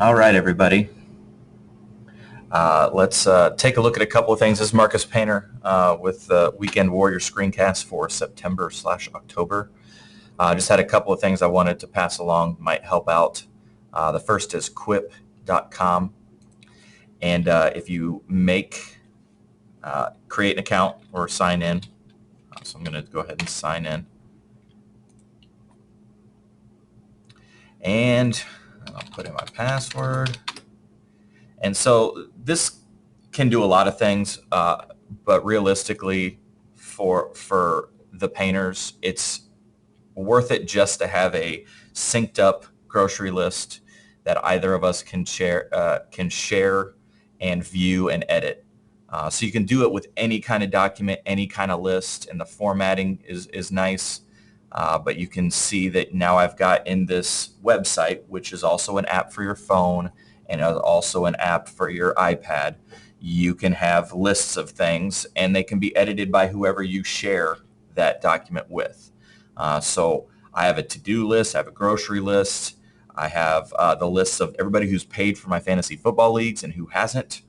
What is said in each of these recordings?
All right, everybody. Let's take a look at a couple of things. This is Marcus Painter with the Weekend Warrior screencast for September/October. Just had a couple of things I wanted to pass along, might help out. The first is Quip.com. And if you create an account or sign in, so I'm going to go ahead and sign in. And I'll put in my password. And so this can do a lot of things, but realistically, for the painters, it's worth it just to have a synced up grocery list that either of us can share and view and edit. So you can do it with any kind of document, any kind of list, and the formatting is nice. But you can see that now I've got in this website, which is also an app for your phone and also an app for your iPad. You can have lists of things, and they can be edited by whoever you share that document with. So I have a to-do list, I have a grocery list, I have the lists of everybody who's paid for my fantasy football leagues and who hasn't.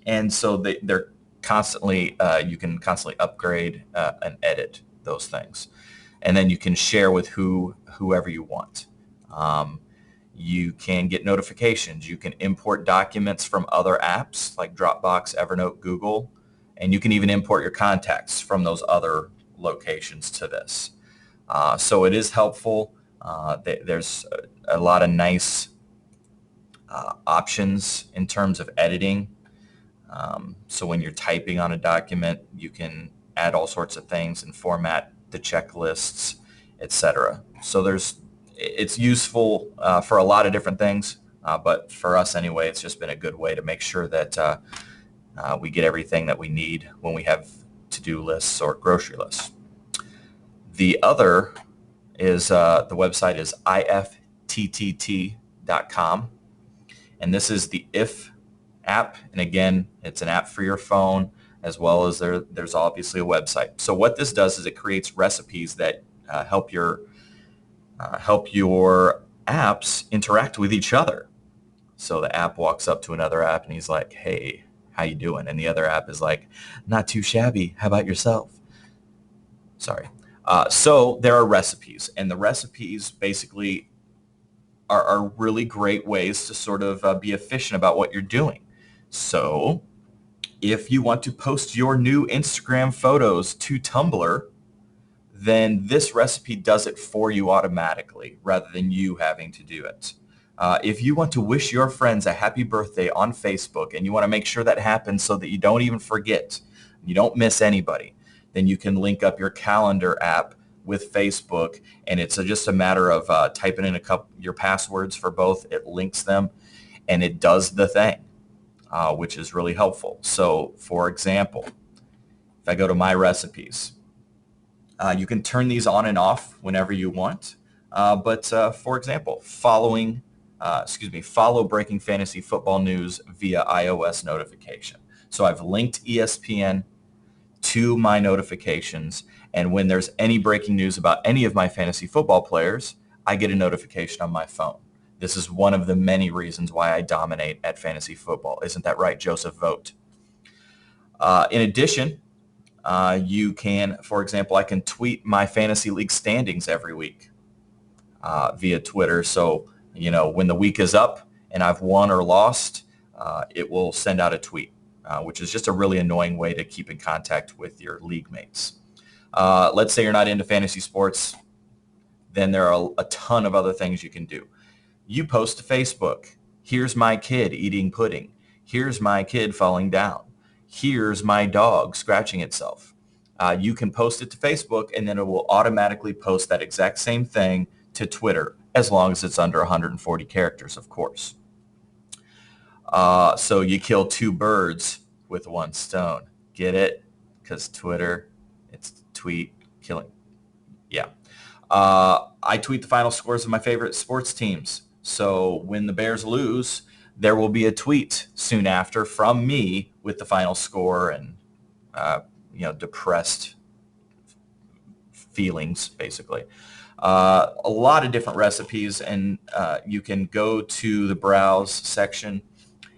And so they're constantly, you can constantly upgrade and edit those things. And then you can share with whoever you want. You can get notifications. You can import documents from other apps like Dropbox, Evernote, Google, and you can even import your contacts from those other locations to this. So it is helpful. There's a lot of nice options in terms of editing. So when you're typing on a document, you can add all sorts of things and format the checklists, etc. So it's useful for a lot of different things, but for us anyway, it's just been a good way to make sure that we get everything that we need when we have to-do lists or grocery lists. The other is the website is ifttt.com, and this is the IF app. And again, it's an app for your phone as well as there's obviously a website. So what this does is it creates recipes that help your apps interact with each other. So the app walks up to another app and he's like, "Hey, how you doing?" And the other app is like, "Not too shabby. How about yourself?" Sorry. So there are recipes, and the recipes basically are really great ways to sort of be efficient about what you're doing. So if you want to post your new Instagram photos to Tumblr, then this recipe does it for you automatically rather than you having to do it. If you want to wish your friends a happy birthday on Facebook and you want to make sure that happens so that you don't even forget, you don't miss anybody, then you can link up your calendar app with Facebook, and it's just a matter of typing in your passwords for both. It links them, and it does the thing, which is really helpful. So, for example, if I go to my recipes, you can turn these on and off whenever you want. But for example, follow breaking fantasy football news via iOS notification. So I've linked ESPN to my notifications, and when there's any breaking news about any of my fantasy football players, I get a notification on my phone. This is one of the many reasons why I dominate at fantasy football. Isn't that right, Joseph Vogt? In addition, you can, for example, I can tweet my fantasy league standings every week via Twitter. So, when the week is up and I've won or lost, it will send out a tweet, which is just a really annoying way to keep in contact with your league mates. Let's say you're not into fantasy sports, then there are a ton of other things you can do. You post to Facebook, "Here's my kid eating pudding. Here's my kid falling down. Here's my dog scratching itself." You can post it to Facebook, and then it will automatically post that exact same thing to Twitter, as long as it's under 140 characters, of course. So you kill two birds with one stone. Get it? Because Twitter, it's tweet killing. Yeah. I tweet the final scores of my favorite sports teams. So when the Bears lose, there will be a tweet soon after from me with the final score and depressed feelings, basically. a lot of different recipes, and you can go to the browse section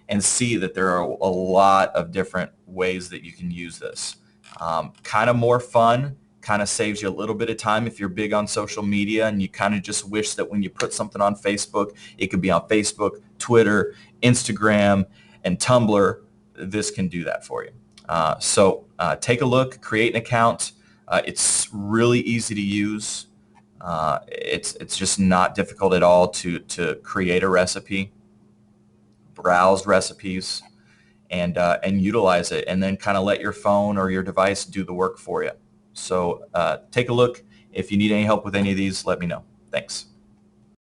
and see that there are a lot of different ways that you can use this. Kind of more fun, kind of saves you a little bit of time if you're big on social media and you kind of just wish that when you put something on Facebook, it could be on Facebook, Twitter, Instagram, and Tumblr. This can do that for you. So take a look, create an account. It's really easy to use. It's just not difficult at all to create a recipe, browse recipes, and utilize it, and then kind of let your phone or your device do the work for you. So take a look. If you need any help with any of these, let me know. Thanks.